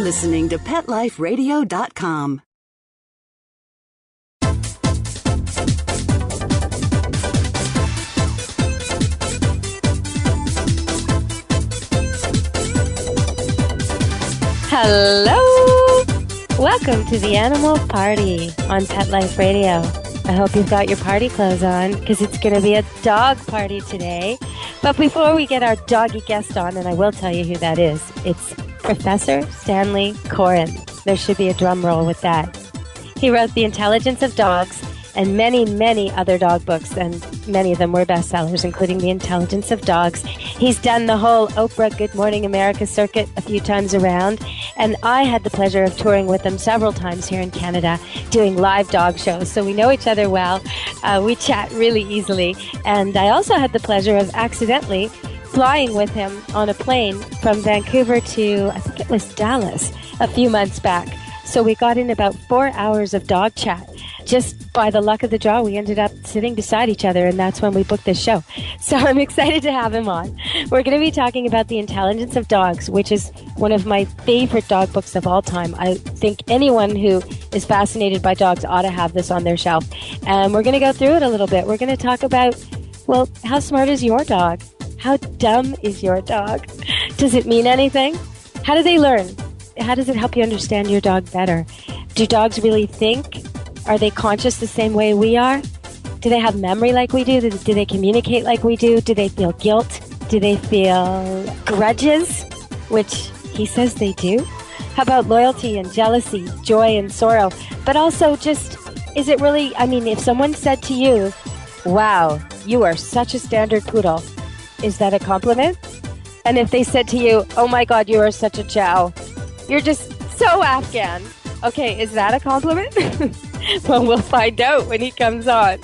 listening to PetLifeRadio.com. Hello! Welcome to the Animal Party on Pet Life Radio. I hope you've got your party clothes on because it's going to be a dog party today. But before we get our doggy guest on, and I will tell you who that is, it's Professor Stanley Coren. There should be a drum roll with that. He wrote The Intelligence of Dogs and many, many other dog books, and many of them were bestsellers, including The Intelligence of Dogs. He's done the whole Oprah Good Morning America circuit a few times around, and I had the pleasure of touring with him several times here in Canada, doing live dog shows, so we know each other well. We chat really easily, and I also had the pleasure of accidentally flying with him on a plane from Vancouver to, I think it was Dallas, a few months back. So we got in about 4 hours of dog chat. Just by the luck of the draw, we ended up sitting beside each other, and that's when we booked this show. So I'm excited to have him on. We're going to be talking about The Intelligence of Dogs, which is one of my favorite dog books of all time. I think anyone who is fascinated by dogs ought to have this on their shelf. And we're going to go through it a little bit. We're going to talk about, well, how smart is your dog? How dumb is your dog? Does it mean anything? How do they learn? How does it help you understand your dog better? Do dogs really think? Are they conscious the same way we are? Do they have memory like we do? Do they communicate like we do? Do they feel guilt? Do they feel grudges? Which he says they do. How about loyalty and jealousy, joy and sorrow? But also just, is it really, I mean, if someone said to you, wow, you are such a standard poodle, is that a compliment? And if they said to you, oh my God, you are such a chow, you're just so Afghan. Okay, is that a compliment? Well, we'll find out when he comes on.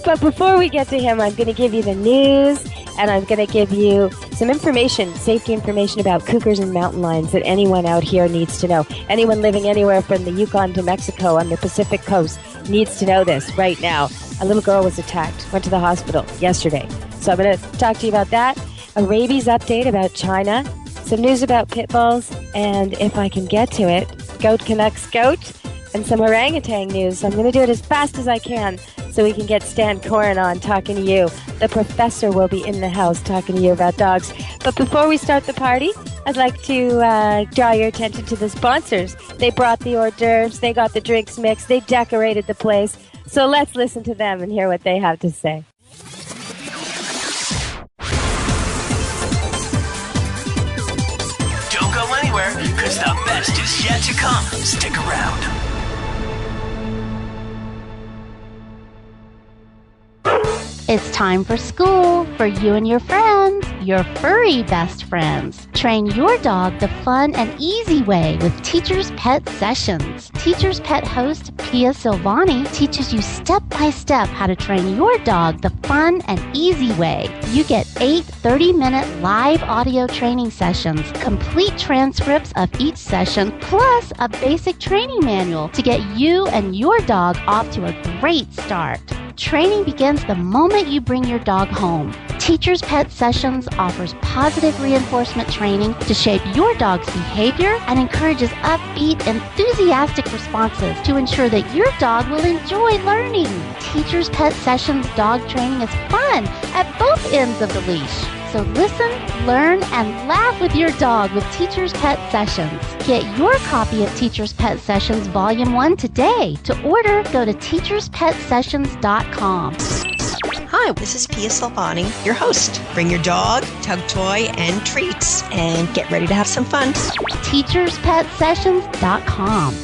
But before we get to him, I'm going to give you the news, and I'm going to give you some information, safety information about cougars and mountain lions that anyone out here needs to know. Anyone living anywhere from the Yukon to Mexico on the Pacific coast needs to know this right now. A little girl was attacked, went to the hospital yesterday. So I'm going to talk to you about that. A rabies update about China, some news about pit bulls, and if I can get to it, Canucks Goat, and some orangutan news. So I'm going to do it as fast as I can so we can get Stan Coren on talking to you. The professor will be in the house talking to you about dogs. But before we start the party, I'd like to draw your attention to the sponsors. They brought the hors d'oeuvres, they got the drinks mixed, they decorated the place. So let's listen to them and hear what they have to say. Don't go anywhere, because the best is yet to come. Stick around. It's time for school for you and your friends, your furry best friends. Train your dog the fun and easy way with Teacher's Pet Sessions. Teacher's Pet host Pia Silvani teaches you step-by-step how to train your dog the fun and easy way. You get 8 30-minute live audio training sessions, complete transcripts of each session, plus a basic training manual to get you and your dog off to a great start. Training begins the moment you bring your dog home. Teacher's Pet Sessions offers positive reinforcement training to shape your dog's behavior and encourages upbeat, enthusiastic responses to ensure that your dog will enjoy learning. Teacher's Pet Sessions dog training is fun at both ends of the leash. So listen, learn, and laugh with your dog with Teacher's Pet Sessions. Get your copy of Teacher's Pet Sessions Volume 1 today. To order, go to teacherspetsessions.com. Hi, this is Pia Silvani, your host. Bring your dog, tug toy, and treats, and get ready to have some fun. teacherspetsessions.com.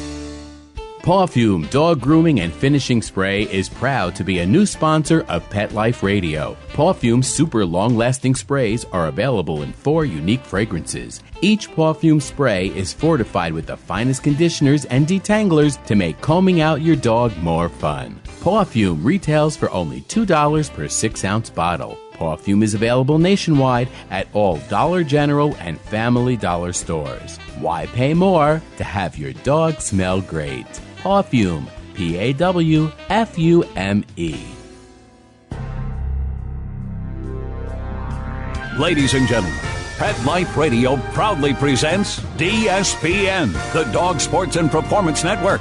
Pawfume Dog Grooming and Finishing Spray is proud to be a new sponsor of Pet Life Radio. Pawfume's super long-lasting sprays are available in 4 unique fragrances. Each Pawfume spray is fortified with the finest conditioners and detanglers to make combing out your dog more fun. Pawfume retails for only $2 per 6-ounce bottle. Pawfume is available nationwide at all Dollar General and Family Dollar stores. Why pay more to have your dog smell great? Pawfume, P-A-W-F-U-M-E. Ladies and gentlemen, Pet Life Radio proudly presents DSPN, the Dog Sports and Performance Network.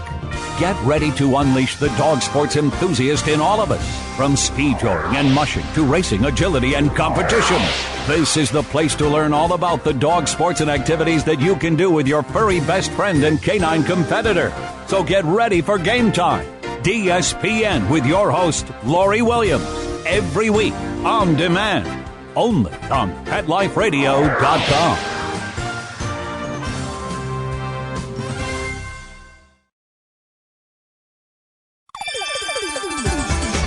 Get ready to unleash the dog sports enthusiast in all of us. From speed drawing and mushing to racing, agility, and competition. This is the place to learn all about the dog sports and activities that you can do with your furry best friend and canine competitor. So get ready for game time. DSPN with your host, Lori Williams. Every week, on demand. Only on PetLifeRadio.com.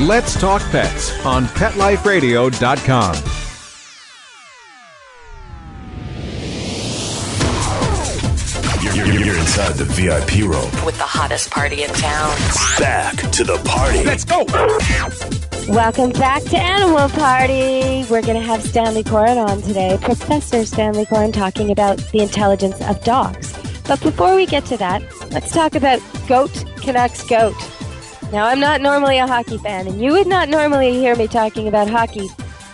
Let's Talk Pets on PetLifeRadio.com. You're inside the VIP room with the hottest party in town. Back to the party. Let's go! Welcome back to Animal Party. We're going to have Stanley Coren on today, Professor Stanley Coren, talking about the intelligence of dogs. But before we get to that, let's talk about Goat, Canucks Goat. Now, I'm not normally a hockey fan, and you would not normally hear me talking about hockey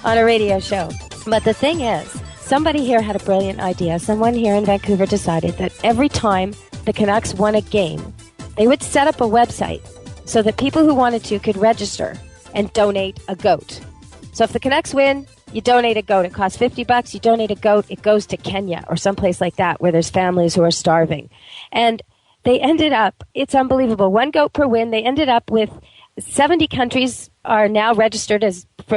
on a radio show. But the thing is, somebody here had a brilliant idea. Someone here in Vancouver decided that every time the Canucks won a game, they would set up a website so that people who wanted to could register and donate a goat. So if the Canucks win, you donate a goat. It costs $50. You donate a goat. It goes to Kenya or someplace like that where there's families who are starving. And they ended up, it's unbelievable, one goat per win. They ended up with 70 countries are now registered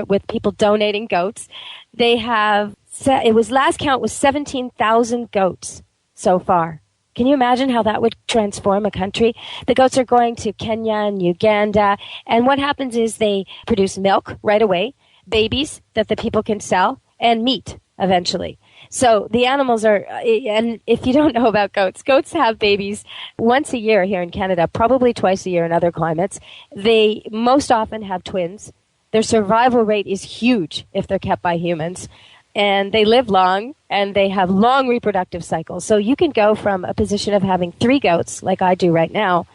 with people donating goats. They have, last count was 17,000 goats so far. Can you imagine how that would transform a country? The goats are going to Kenya and Uganda, and what happens is they produce milk right away, babies that the people can sell, and meat eventually. So the animals are, and if you don't know about goats, goats have babies once a year here in Canada, probably twice a year in other climates. They most often have twins. Their survival rate is huge if they're kept by humans. And they live long, and they have long reproductive cycles. So you can go from a position of having 3 goats, like I do right now.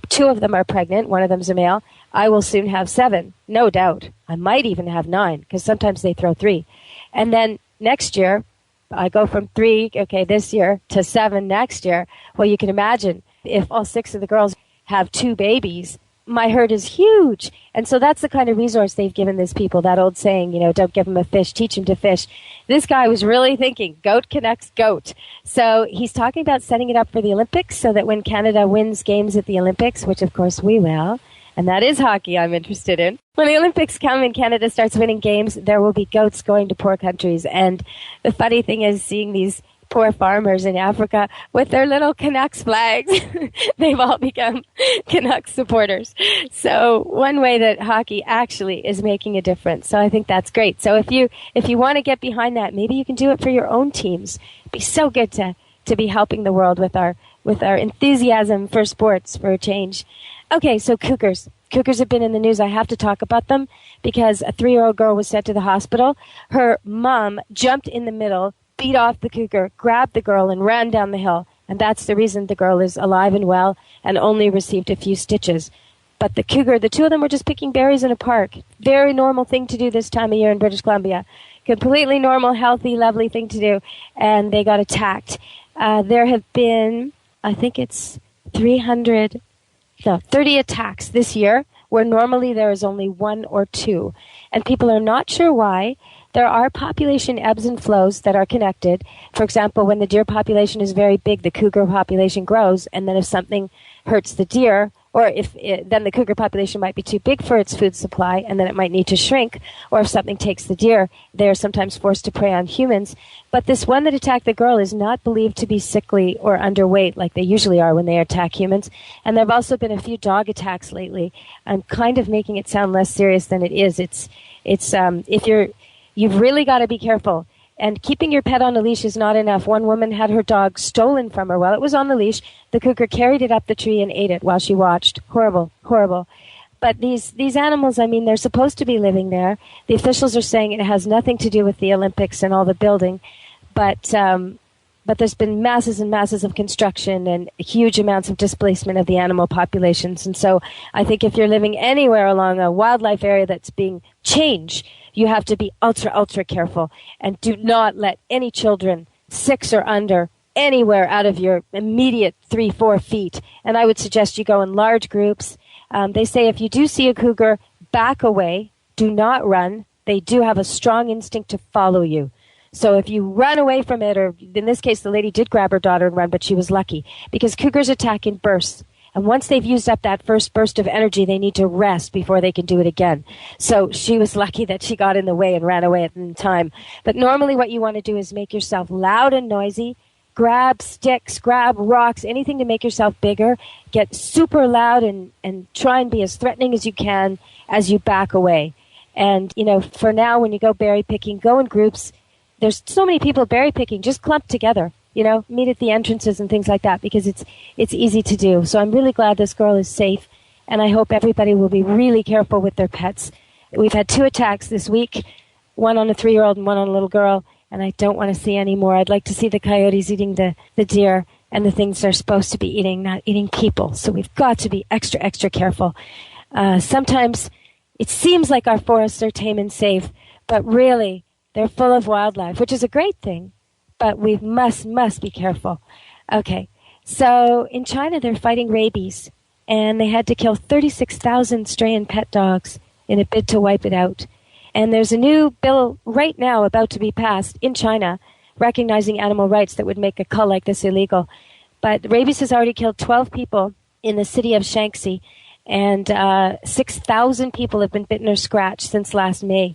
2 of them are pregnant. 1 of them's a male. I will soon have 7, no doubt. I might even have 9, because sometimes they throw 3. And then next year, I go from 3, this year, to 7 next year. Well, you can imagine if all 6 of the girls have 2 babies, my herd is huge. And so that's the kind of resource they've given these people. That old saying, don't give them a fish, teach them to fish. This guy was really thinking, goat connects goat. So he's talking about setting it up for the Olympics so that when Canada wins games at the Olympics, which of course we will, and that is hockey I'm interested in. When the Olympics come and Canada starts winning games, there will be goats going to poor countries. And the funny thing is seeing these poor farmers in Africa with their little Canucks flags. They've all become Canucks supporters. So one way that hockey actually is making a difference. So I think that's great. So if you want to get behind that, maybe you can do it for your own teams. It'd be so good to be helping the world with our enthusiasm for sports for a change. Okay, so Cougars. Cougars have been in the news. I have to talk about them because a 3-year-old girl was sent to the hospital. Her mom jumped in the middle, beat off the cougar, grabbed the girl, and ran down the hill. And that's the reason the girl is alive and well and only received a few stitches. But the cougar, the 2 of them were just picking berries in a park. Very normal thing to do this time of year in British Columbia. Completely normal, healthy, lovely thing to do. And they got attacked. There have been, I think it's 30 attacks this year, where normally there is only 1 or 2. And people are not sure why. There are population ebbs and flows that are connected. For example, when the deer population is very big, the cougar population grows, and then if something hurts the deer, or then the cougar population might be too big for its food supply, and then it might need to shrink, or if something takes the deer, they are sometimes forced to prey on humans. But this one that attacked the girl is not believed to be sickly or underweight like they usually are when they attack humans. And there have also been a few dog attacks lately. I'm kind of making it sound less serious than it is. You've really got to be careful. And keeping your pet on a leash is not enough. One woman had her dog stolen from her while it was on the leash. The cougar carried it up the tree and ate it while she watched. Horrible, horrible. But these animals, they're supposed to be living there. The officials are saying it has nothing to do with the Olympics and all the building. But but there's been masses and masses of construction and huge amounts of displacement of the animal populations. And so I think if you're living anywhere along a wildlife area that's being changed, you have to be ultra, ultra careful and do not let any children 6 or under anywhere out of your immediate 3-4 feet. And I would suggest you go in large groups. They say if you do see a cougar, back away, do not run. They do have a strong instinct to follow you. So if you run away from it, or in this case, the lady did grab her daughter and run, but she was lucky because cougars attack in bursts. And once they've used up that first burst of energy, they need to rest before they can do it again. So she was lucky that she got in the way and ran away at the time. But normally what you want to do is make yourself loud and noisy, grab sticks, grab rocks, anything to make yourself bigger, get super loud and try and be as threatening as you can as you back away. And, for now, when you go berry picking, go in groups. There's so many people berry picking, just clump together, meet at the entrances and things like that because it's easy to do. So I'm really glad this girl is safe, and I hope everybody will be really careful with their pets. We've had 2 attacks this week, one on a 3-year-old and one on a little girl, and I don't want to see any more. I'd like to see the coyotes eating the deer and the things they're supposed to be eating, not eating people. So we've got to be extra, extra careful. Sometimes it seems like our forests are tame and safe, but really they're full of wildlife, which is a great thing. But we must be careful. Okay, so in China they're fighting rabies, and they had to kill 36,000 stray and pet dogs in a bid to wipe it out. And there's a new bill right now about to be passed in China recognizing animal rights that would make a cull like this illegal. But rabies has already killed 12 people in the city of Shanxi, and 6,000 people have been bitten or scratched since last May.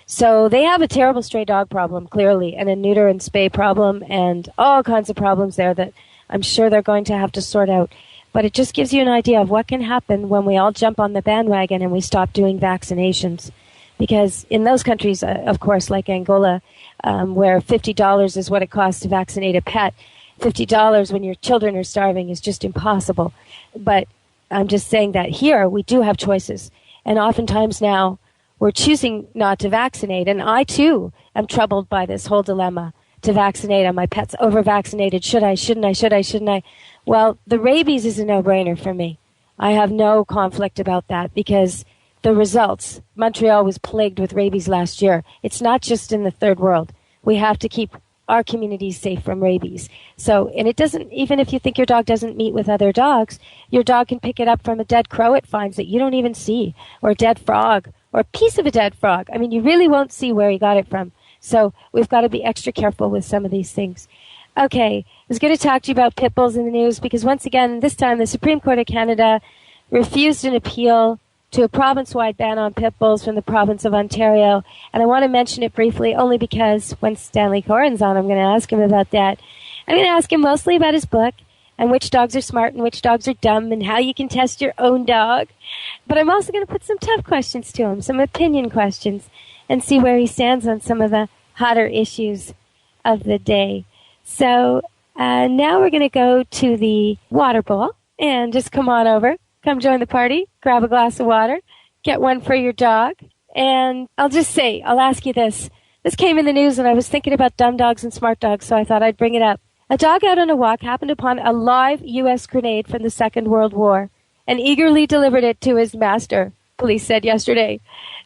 So they have a terrible stray dog problem, clearly, and a neuter and spay problem, and all kinds of problems there that I'm sure they're going to have to sort out. But it just gives you an idea of what can happen when we all jump on the bandwagon and we stop doing vaccinations. Because in those countries, of course, like Angola, where $50 is what it costs to vaccinate a pet, $50 when your children are starving is just impossible. But I'm just saying that here we do have choices. And oftentimes now we're choosing not to vaccinate. And I, too, am troubled by this whole dilemma to vaccinate. Are my pets over-vaccinated? Should I? Shouldn't I? Should I? Shouldn't I? Well, the rabies is a no-brainer for me. I have no conflict about that because the results, Montreal was plagued with rabies last year. It's not just in the third world. We have to keep our communities safe from rabies. So, and it doesn't, even if you think your dog doesn't meet with other dogs, your dog can pick it up from a dead crow it finds that you don't even see, or a dead frog, or a piece of a dead frog. I mean, you really won't see where he got it from. So we've got to be extra careful with some of these things. Okay, I was going to talk to you about pit bulls in the news because once again, this time the Supreme Court of Canada refused an appeal to a province-wide ban on pit bulls from the province of Ontario. And I want to mention it briefly only because when Stanley Coren's on, I'm going to ask him about that. I'm going to ask him mostly about his book and which dogs are smart and which dogs are dumb and how you can test your own dog. But I'm also going to put some tough questions to him, some opinion questions, and see where he stands on some of the hotter issues of the day. So now we're going to go to the water bowl and just come on over. Come join the party, grab a glass of water, get one for your dog. And I'll just say, I'll ask you this. This came in the news and I was thinking about dumb dogs and smart dogs, so I thought I'd bring it up. A dog out on a walk happened upon a live U.S. grenade from the Second World War and eagerly delivered it to his master, police said yesterday.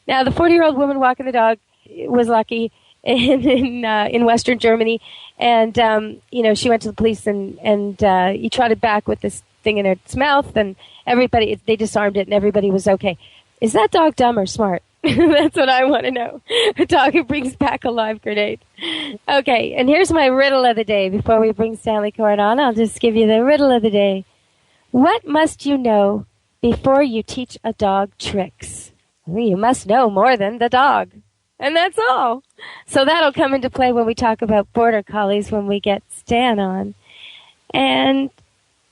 Now, the 40-year-old woman walking the dog was lucky in Western Germany. And, she went to the police and he trotted back with this thing in its mouth, and they disarmed it, and everybody was okay. Is that dog dumb or smart? That's what I want to know. A dog who brings back a live grenade. Okay, and here's my riddle of the day. Before we bring Stanley Coren on, I'll just give you the riddle of the day. What must you know before you teach a dog tricks? Well, you must know more than the dog. And that's all. So that'll come into play when we talk about border collies when we get Stan on. And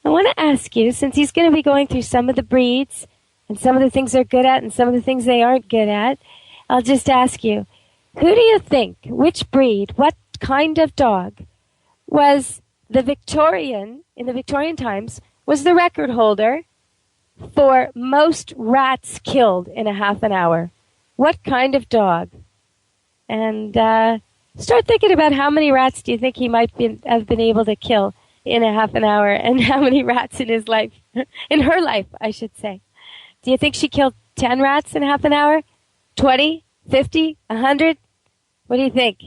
I want to ask you, since he's going to be going through some of the breeds and some of the things they're good at and some of the things they aren't good at, I'll just ask you, who do you think, which breed, what kind of dog was in the Victorian times, was the record holder for most rats killed in a half an hour? What kind of dog? And Start thinking about how many rats do you think he might have been able to kill in a half an hour, and how many rats in his life, in her life, I should say. Do you think she killed 10 rats in half an hour? 20? 50? 100? What do you think?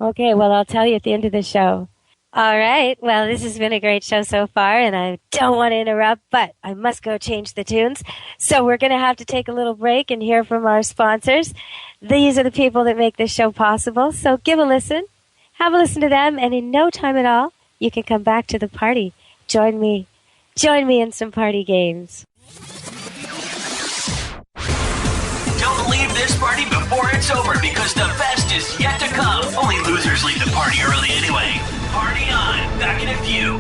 Okay, well, I'll tell you at the end of the show. All right, well, this has been a great show so far, and I don't want to interrupt, but I must go change the tunes. So we're going to have to take a little break and hear from our sponsors. These are the people that make this show possible, so give a listen. Have a listen to them, and in no time at all, you can come back to the party. Join me in some party games. Don't leave this party before it's over, because the best is yet to come. Only losers leave the party early anyway. Party on. Back in a few.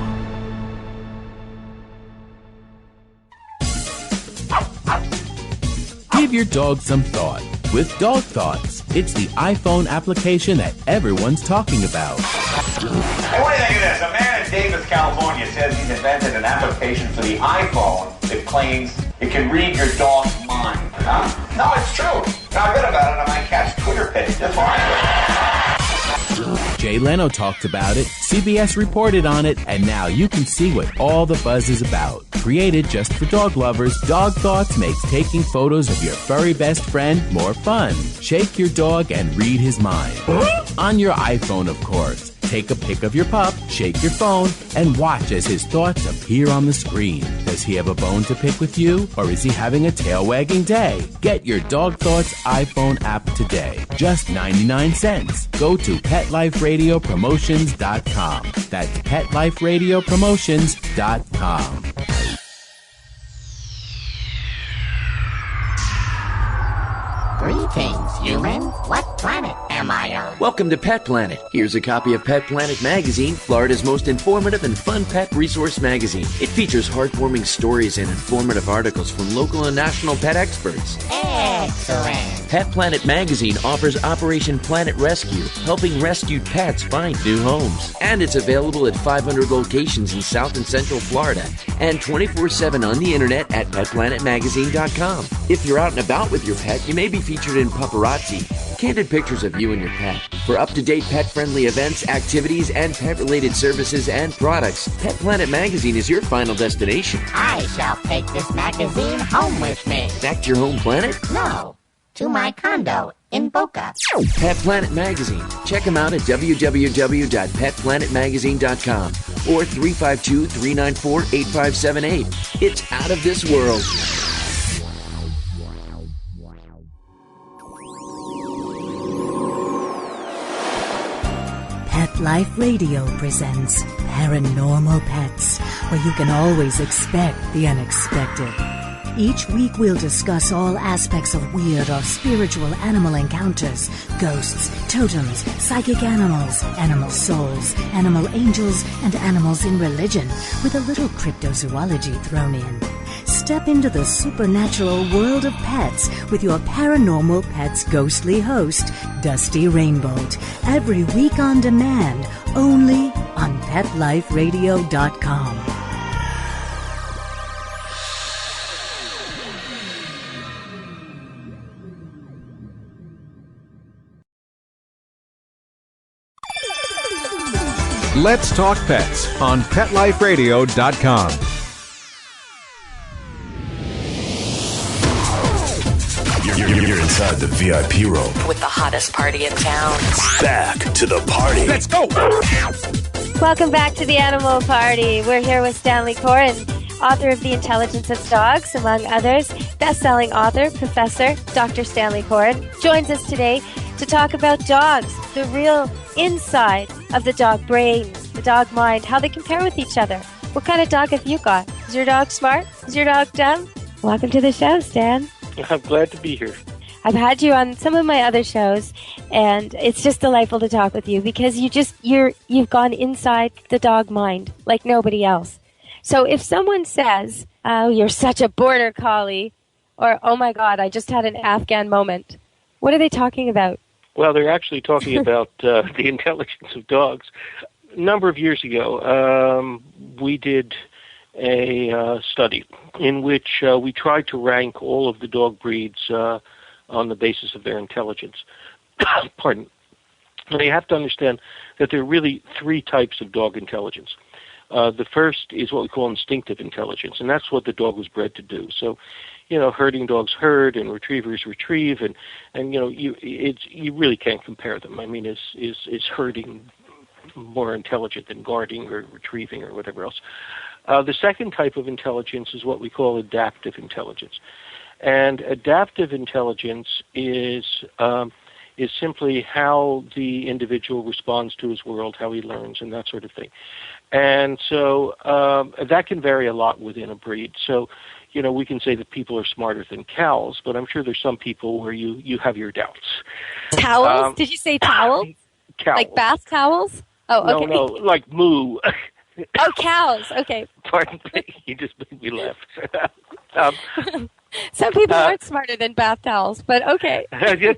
Give your dog some thought with Dog Thoughts. It's the iPhone application that everyone's talking about. Hey, what do you think of this? A man in Davis, California says he's invented an application for the iPhone that claims it can read your dog's mind. Huh? No, it's true. Now, I read about it on my cat's Twitter page. That's why Jay Leno talked about it, CBS reported on it, and now you can see what all the buzz is about. Created just for dog lovers, Dog Thoughts makes taking photos of your furry best friend more fun. Shake your dog and read his mind. On your iPhone, of course. Take a pic of your pup, shake your phone, and watch as his thoughts appear on the screen. Does he have a bone to pick with you, or is he having a tail-wagging day? Get your Dog Thoughts iPhone app today. Just 99 cents. Go to PetLifeRadioPromotions.com. That's PetLifeRadioPromotions.com. Greetings, human. What planet am I on? Welcome to Pet Planet. Here's a copy of Pet Planet Magazine, Florida's most informative and fun pet resource magazine. It features heartwarming stories and informative articles from local and national pet experts. Excellent. Pet Planet Magazine offers Operation Planet Rescue, helping rescued pets find new homes. And it's available at 500 locations in South and Central Florida and 24/7 on the internet at PetPlanetMagazine.com. If you're out and about with your pet, you may be featured in Paparazzi, candid pictures of you and your pet. For up-to-date pet-friendly events, activities, and pet-related services and products, Pet Planet Magazine is your final destination. I shall take this magazine home with me. Back to your home planet? No, to my condo in Boca. Pet Planet Magazine. Check them out at www.petplanetmagazine.com or 352-394-8578. It's out of this world. Pet Life Radio presents Paranormal Pets, where you can always expect the unexpected. Each week we'll discuss all aspects of weird or spiritual animal encounters, ghosts, totems, psychic animals, animal souls, animal angels, and animals in religion, with a little cryptozoology thrown in. Step into the supernatural world of pets with your Paranormal Pets ghostly host, Dusty Rainbolt, every week on demand, only on PetLifeRadio.com. Let's Talk Pets on PetLifeRadio.com. You're inside the VIP room. With the hottest party in town. Back to the party. Let's go! Welcome back to the Animal Party. We're here with Stanley Coren, author of The Intelligence of Dogs, among others. Best-selling author, Professor Dr. Stanley Coren joins us today to talk about dogs, the real inside of the dog brain, the dog mind, how they compare with each other. What kind of dog have you got? Is your dog smart? Is your dog dumb? Welcome to the show, Stan. I'm glad to be here. I've had you on some of my other shows, and it's just delightful to talk with you because you've gone inside the dog mind like nobody else. So if someone says, "Oh, you're such a border collie," or "Oh my God, I just had an Afghan moment," what are they talking about? Well, they're actually talking about the intelligence of dogs. A number of years ago, we did a study in which we tried to rank all of the dog breeds on the basis of their intelligence. Pardon. Now, you have to understand that there are really three types of dog intelligence. The first is what we call instinctive intelligence, and that's what the dog was bred to do. So, herding dogs herd and retrievers retrieve, and you really can't compare them. I mean, is herding more intelligent than guarding or retrieving or whatever else? The second type of intelligence is what we call adaptive intelligence, and adaptive intelligence is simply how the individual responds to his world, how he learns, and that sort of thing. And so that can vary a lot within a breed. So, we can say that people are smarter than cows, but I'm sure there's some people where you have your doubts. Towels? Did you say towels? Cows. Like bath towels? Oh, okay. No, like moo. Oh, cows. Okay. Pardon me. You just made me laugh. Some people aren't smarter than bath towels, but okay.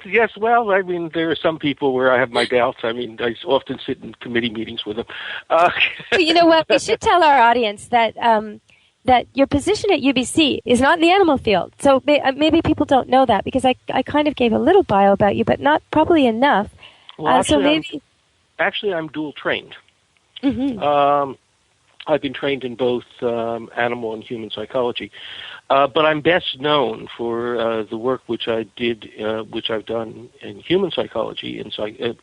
Yes, well, I mean, there are some people where I have my doubts. I mean, I often sit in committee meetings with them. You know what? We should tell our audience that that your position at UBC is not in the animal field. So maybe people don't know that, because I kind of gave a little bio about you, but not probably enough. Well, actually, I'm dual trained. Mm-hmm. I've been trained in both animal and human psychology, but I'm best known for the work which I did, which I've done in human psychology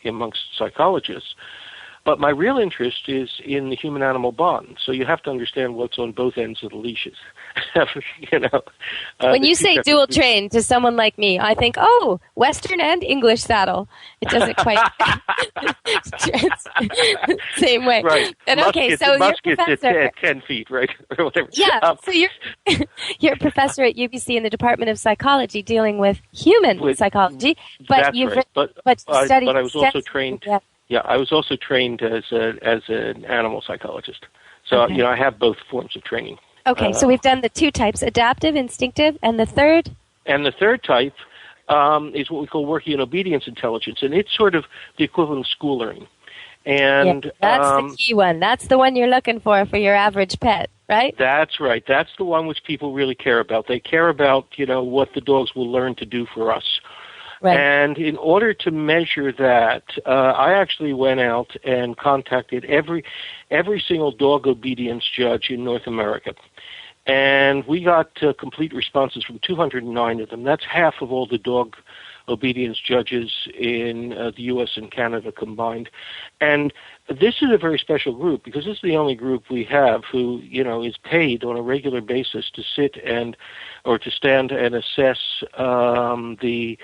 amongst psychologists. But my real interest is in the human-animal bond. So you have to understand what's on both ends of the leashes. When you say dual trained to someone like me, I think, oh, Western and English saddle. It doesn't quite same way. Right. And muskets, so muskets you're a professor at 10 feet, right? Or whatever. Yeah. So you're a professor at UBC in the Department of Psychology, dealing with human psychology. But that's you've right. But studied. But I was also trained. Yeah, I was also trained as an animal psychologist. So Okay. I have both forms of training. Okay, so we've done the two types: adaptive, instinctive, and the third. And the third type is what we call working and obedience intelligence, and it's sort of the equivalent of school learning. And that's the key one. That's the one you're looking for your average pet, right? That's right. That's the one which people really care about. They care about, what the dogs will learn to do for us. Right. And in order to measure that, I actually went out and contacted every single dog obedience judge in North America. And we got complete responses from 209 of them. That's half of all the dog obedience judges in the U.S. and Canada combined. And this is a very special group, because this is the only group we have who, is paid on a regular basis to sit or to stand and assess the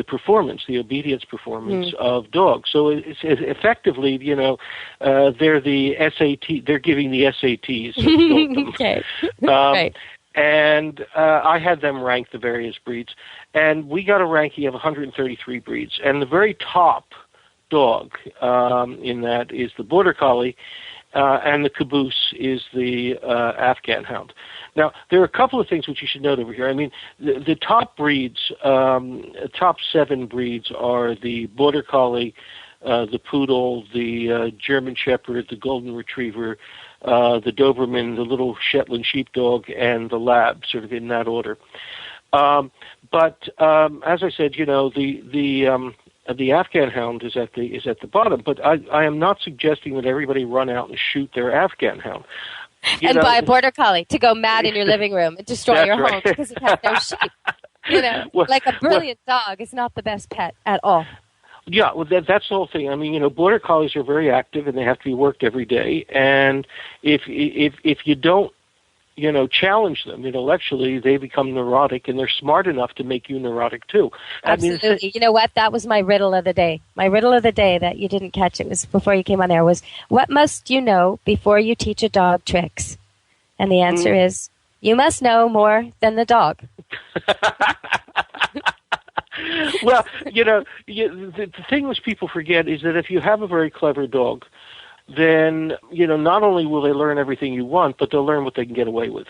performance, the obedience performance of dogs. So it's effectively, they're the SAT, they're giving the SATs. Okay. Right. And I had them rank the various breeds, and we got a ranking of 133 breeds. And the very top dog in that is the Border Collie, and the caboose is the Afghan Hound. Now, there are a couple of things which you should note over here. I mean, the top breeds, top 7 breeds are the Border Collie, the Poodle, the German Shepherd, the Golden Retriever, the Doberman, the little Shetland Sheepdog, and the Lab, sort of in that order. But as I said, the Afghan Hound is at the bottom. But I am not suggesting that everybody run out and shoot their Afghan Hound. And buy a Border Collie to go mad in your living room and destroy your home because it has no sheep. Like a brilliant dog is not the best pet at all. Yeah, well, that's the whole thing. I mean, Border Collies are very active, and they have to be worked every day. And if you don't, challenge them intellectually, they become neurotic, and they're smart enough to make you neurotic too. Absolutely. I mean, you know what? That was my riddle of the day. My riddle of the day that you didn't catch, it was before you came on there, was, what must you know before you teach a dog tricks? And the answer is, you must know more than the dog. Well, the thing which people forget is that if you have a very clever dog, then, not only will they learn everything you want, but they'll learn what they can get away with.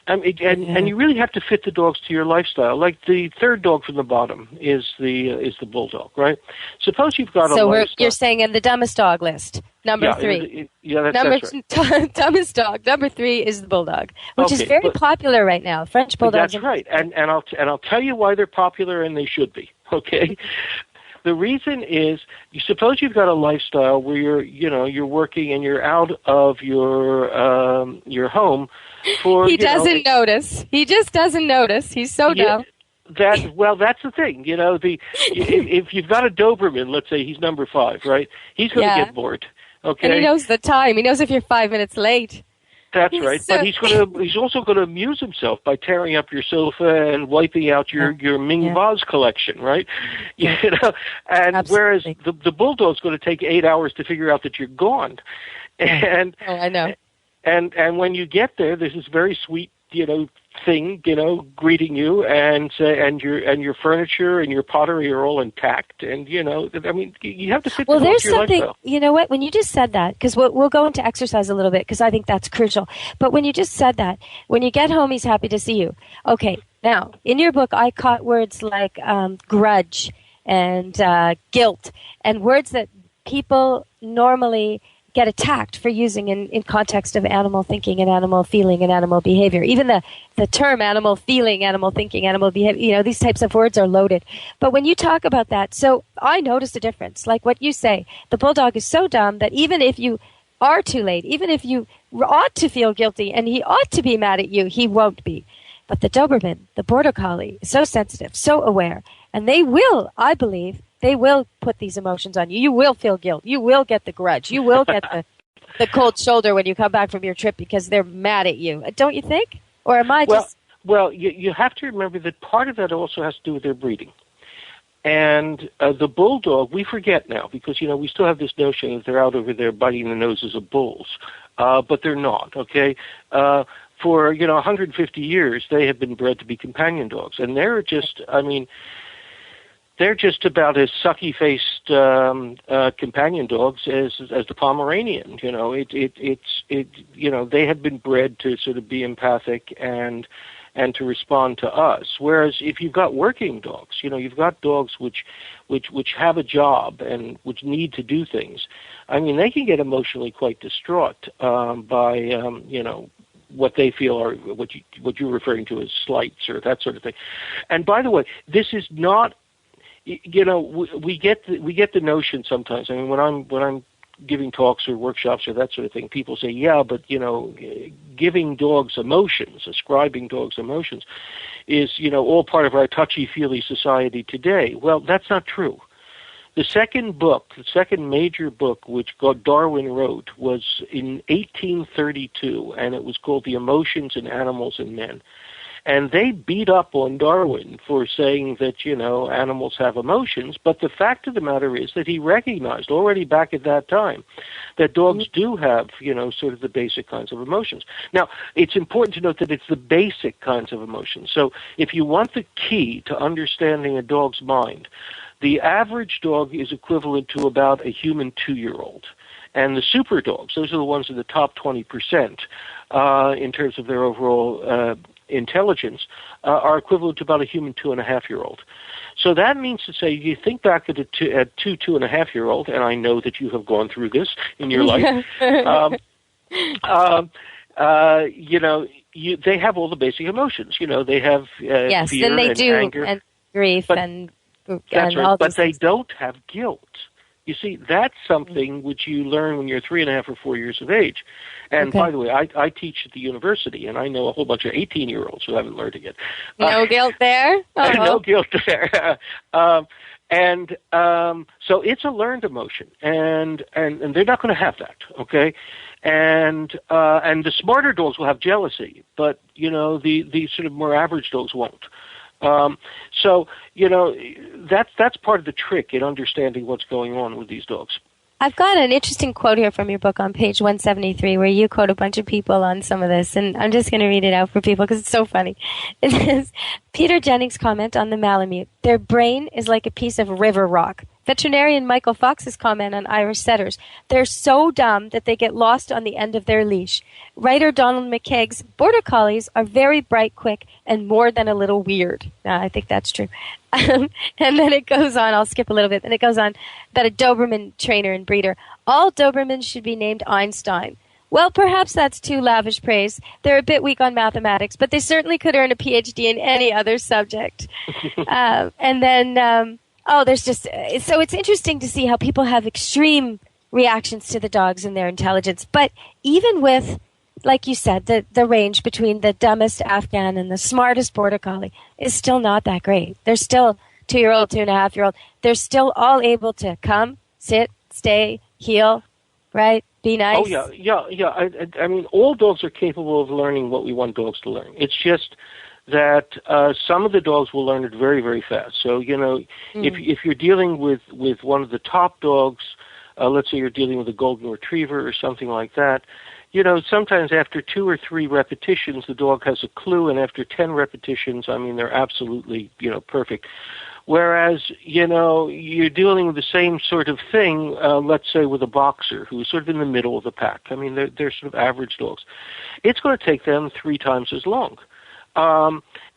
And you really have to fit the dogs to your lifestyle. Like the third dog from the bottom is the Bulldog, right? Suppose you've got you're saying in the dumbest dog list, number 3. That's right. Dumbest dog, number 3 is the Bulldog, which is very popular right now. French Bulldogs. That's right, and I'll tell you why they're popular, and they should be. Okay. The reason is, you suppose you've got a lifestyle where you're working and you're out of your home for. He doesn't notice. He just doesn't notice. He's so dumb. That's the thing. If you've got a Doberman, let's say he's number 5, right? He's going to get bored. Okay. And he knows the time. He knows if you're 5 minutes late. That's right. But he's also going to amuse himself by tearing up your sofa and wiping out your Ming vase collection, right? And Absolutely. whereas the Bulldog's going to take 8 hours to figure out that you're gone. And I know. And when you get there, there's this very sweet, thing, greeting you, and your furniture and your pottery are all intact, and you have to fit. Well, there's your something. lifestyle. You know what? When you just said that, because we'll go into exercise a little bit, because I think that's crucial. But when you just said that, when you get home, he's happy to see you. Okay, now in your book, I caught words like grudge and guilt, and words that people normally get attacked for using in context of animal thinking and animal feeling and animal behavior. Even the term animal feeling, animal thinking, animal behavior, these types of words are loaded. But when you talk about that, so I noticed a difference. Like what you say, the Bulldog is so dumb that even if you are too late, even if you ought to feel guilty and he ought to be mad at you, he won't be. But the Doberman, the Border Collie, is so sensitive, so aware, and they will, I believe, they will put these emotions on you. You will feel guilt. You will get the grudge. You will get the cold shoulder when you come back from your trip because they're mad at you. Don't you think? Or am I just... Well, you have to remember that part of that also has to do with their breeding. And the Bulldog, we forget now because, we still have this notion that they're out over there biting the noses of bulls. But they're not, okay? For, 150 years, they have been bred to be companion dogs. And they're just, they're just about as sucky-faced companion dogs as the Pomeranian. They have been bred to sort of be empathic and to respond to us. Whereas if you've got working dogs, you've got dogs which have a job and which need to do things. They can get emotionally quite distraught by what they feel are what you're referring to as slights or that sort of thing. And by the way, this is not. We get the notion sometimes. When I'm giving talks or workshops or that sort of thing, people say, yeah, but giving dogs emotions, ascribing dogs emotions, is all part of our touchy-feely society today. Well, that's not true. The second major book, which Darwin wrote, was in 1832, and it was called The Emotions in Animals and Men. And they beat up on Darwin for saying that, animals have emotions. But the fact of the matter is that he recognized already back at that time that dogs do have, sort of the basic kinds of emotions. Now, it's important to note that it's the basic kinds of emotions. So if you want the key to understanding a dog's mind, the average dog is equivalent to about a human 2-year-old. And the super dogs, those are the ones in the top 20% in terms of their overall intelligence, are equivalent to about a human 2.5-year-old. So that means to say, you think back at a 2.5-year-old, and I know that you have gone through this in your life. They have all the basic emotions. They have yes, fear and they and do, anger, and grief, and that's right. All but they things. don't have guilt. You see, that's something which you learn when you're 3.5 or 4 years of age. And by the way, I teach at the university, and I know a whole bunch of 18-year-olds who haven't learned it yet. No guilt there? Uh-huh. No guilt there. So it's a learned emotion, and they're not going to have that, okay? And the smarter dogs will have jealousy, but the sort of more average dogs won't. That's part of the trick in understanding what's going on with these dogs. I've got an interesting quote here from your book on page 173 where you quote a bunch of people on some of this, and I'm just going to read it out for people because it's so funny. It says, Peter Jennings' comment on the Malamute, their brain is like a piece of river rock. Veterinarian Michael Fox's comment on Irish setters, they're so dumb that they get lost on the end of their leash. Writer Donald McKegg's Border Collies are very bright, quick, and more than a little weird. I think that's true. And then it goes on, I'll skip a little bit, and it goes on that a Doberman trainer and breeder, all Dobermans should be named Einstein. Well, perhaps that's too lavish praise. They're a bit weak on mathematics, but they certainly could earn a PhD in any other subject. And then Oh, there's just, so it's interesting to see how people have extreme reactions to the dogs and their intelligence. But even with, like you said, the range between the dumbest Afghan and the smartest Border Collie is still not that great. They're still 2-year-old, 2.5-year-old. They're still all able to come, sit, stay, heel, right? Be nice. Oh, yeah. I mean, all dogs are capable of learning what we want dogs to learn. It's just that some of the dogs will learn it very, very fast. So, if you're dealing with one of the top dogs, let's say you're dealing with a golden retriever or something like that, sometimes after 2 or 3 repetitions, the dog has a clue, and after 10 repetitions, I mean, they're absolutely, perfect. Whereas, you're dealing with the same sort of thing, let's say with a boxer who's sort of in the middle of the pack. I mean, they're sort of average dogs. It's going to take them 3 times as long.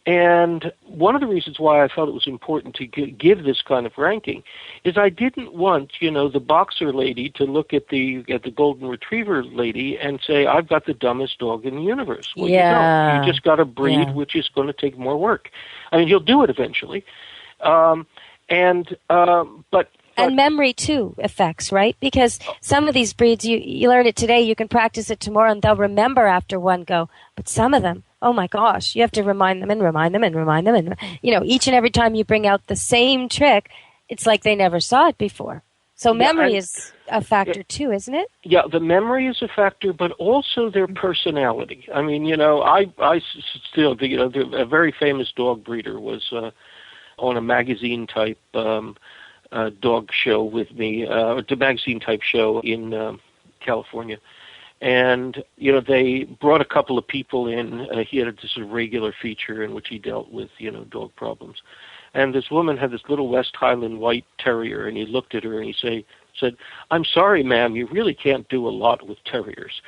And one of the reasons why I felt it was important to give this kind of ranking is I didn't want, the boxer lady to look at the golden retriever lady and say, I've got the dumbest dog in the universe. Well, you just got a breed which is going to take more work. I mean, you'll do it eventually. And memory, too, affects, right? Because some of these breeds, you learn it today, you can practice it tomorrow, and they'll remember after one go. But some of them, oh, my gosh, you have to remind them and remind them and remind them. And, each and every time you bring out the same trick, it's like they never saw it before. So memory is a factor, too, isn't it? Yeah, the memory is a factor, but also their personality. I mean, I still, a very famous dog breeder was on a magazine-type dog show with me, the magazine-type show in California. And, they brought a couple of people in. He had this regular feature in which he dealt with, dog problems. And this woman had this little West Highland white terrier, and he looked at her and he said, I'm sorry, ma'am, you really can't do a lot with terriers.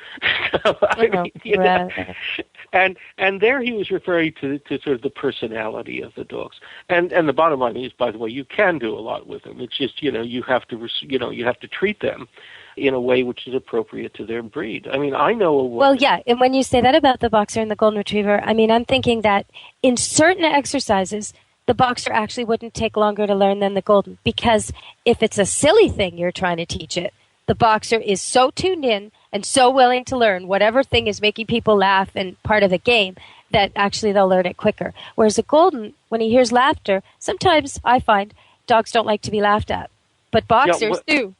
And there he was referring to sort of the personality of the dogs. And the bottom line is, by the way, you can do a lot with them. It's just, you have to treat them in a way which is appropriate to their breed. I mean, I know a woman. Well, yeah, and when you say that about the boxer and the golden retriever, I mean, I'm thinking that in certain exercises, the boxer actually wouldn't take longer to learn than the golden, because if it's a silly thing you're trying to teach it, the boxer is so tuned in and so willing to learn whatever thing is making people laugh and part of the game that actually they'll learn it quicker. Whereas a golden, when he hears laughter, sometimes I find dogs don't like to be laughed at, but boxers do.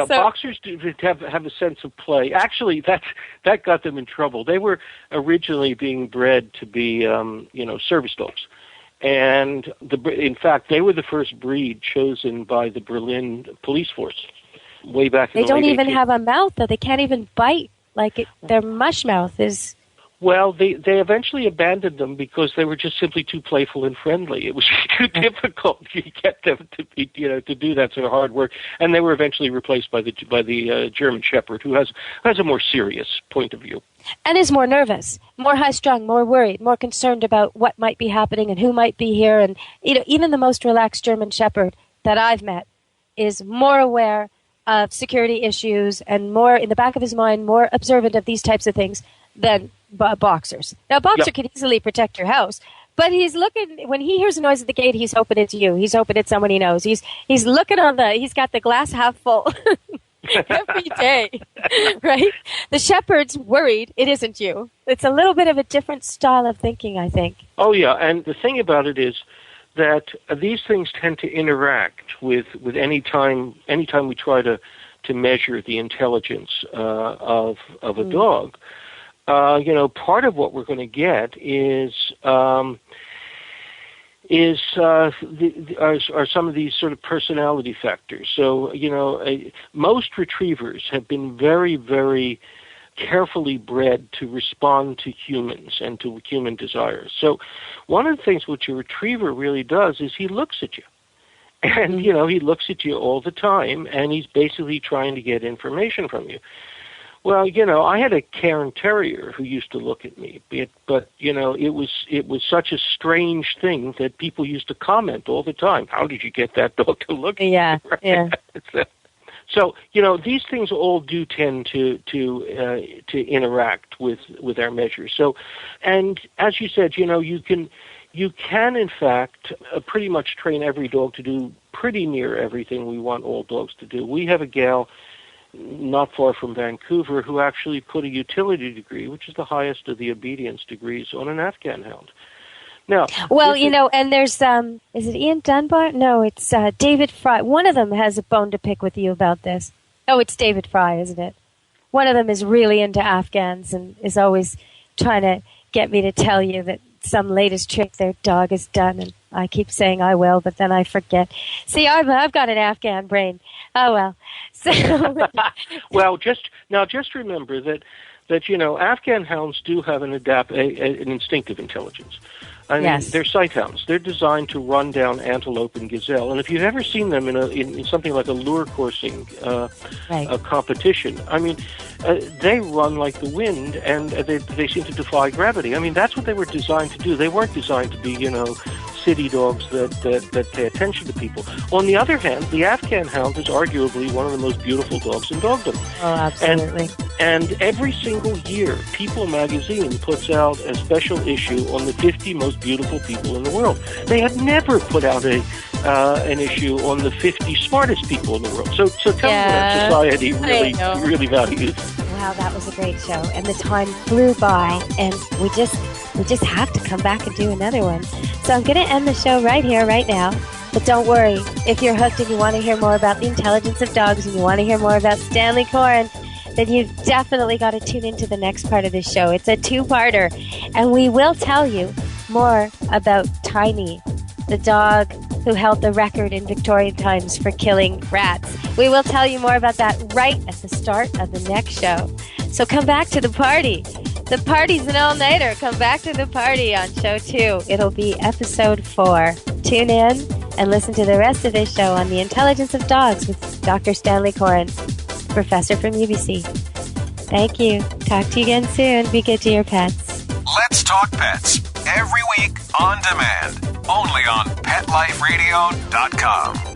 Boxers do have a sense of play. Actually, that got them in trouble. They were originally being bred to be, service dogs. And in fact, they were the first breed chosen by the Berlin police force way back in the late 80s. They don't even have a mouth, though. They can't even bite. Their mush mouth is... Well, they eventually abandoned them because they were just simply too playful and friendly. It was too difficult to get them to be, to do that sort of hard work. And they were eventually replaced by the German Shepherd, who has a more serious point of view. And is more nervous, more high-strung, more worried, more concerned about what might be happening and who might be here. And even the most relaxed German Shepherd that I've met is more aware of security issues and more, in the back of his mind, more observant of these types of things than boxers. Now, a boxer can easily protect your house, but he's looking, when he hears a noise at the gate, he's hoping it's you. He's hoping it's someone he knows. He's looking he's got the glass half full. Every day, right? The shepherd's worried it isn't you. It's a little bit of a different style of thinking, I think. Oh, yeah, and the thing about it is that these things tend to interact with any time we try to measure the intelligence of a dog. Part of what we're going to get is are some of these sort of personality factors. So, most retrievers have been very, very carefully bred to respond to humans and to human desires. So one of the things which a retriever really does is he looks at you. And, he looks at you all the time, and he's basically trying to get information from you. Well, I had a Cairn Terrier who used to look at me, but it was such a strange thing that people used to comment all the time. How did you get that dog to look at you? Right? Yeah. So, these things all do tend to interact with our measures. So, and as you said, you you can, in fact, pretty much train every dog to do pretty near everything we want all dogs to do. We have a gal not far from Vancouver who actually put a utility degree, which is the highest of the obedience degrees, on an Afghan hound. Now, well, and there's, is it Ian Dunbar? No, it's David Fry. One of them has a bone to pick with you about this. Oh, it's David Fry, isn't it? One of them is really into Afghans and is always trying to get me to tell you that some latest trick their dog has done, and I keep saying I will, but then I forget. See, I've got an Afghan brain. Oh, well. So well, just remember that Afghan hounds do have an instinctive intelligence. I mean, yes. They're sight hounds. They're designed to run down antelope and gazelle. And if you've ever seen them in something like a lure coursing a competition, I mean, they run like the wind, and they seem to defy gravity. I mean, that's what they were designed to do. They weren't designed to be, city dogs that pay attention to people. On the other hand, the Afghan hound is arguably one of the most beautiful dogs in dogdom. Oh, absolutely. And every single year, People magazine puts out a special issue on the 50 most beautiful people in the world. They had never put out an issue on the 50 smartest people in the world. So tell me what society really values. Wow, that was a great show, and the time flew by, and we just have to come back and do another one. So I'm going to end the show right here, right now. But don't worry, if you're hooked and you want to hear more about the intelligence of dogs and you want to hear more about Stanley Coren, then you've definitely got to tune into the next part of this show. It's a two-parter, and we will tell you more about Tiny, the dog who held the record in Victorian times for killing rats. We will tell you more about that right at the start of the next show. So come back to the party. The party's an all-nighter. Come back to the party on show 2. It'll be episode 4. Tune in and listen to the rest of this show on the intelligence of dogs with Dr. Stanley Coren, professor from UBC. Thank you. Talk to you again soon. Be good to your pets. Let's Talk Pets. Every week on demand. Only on PetLifeRadio.com.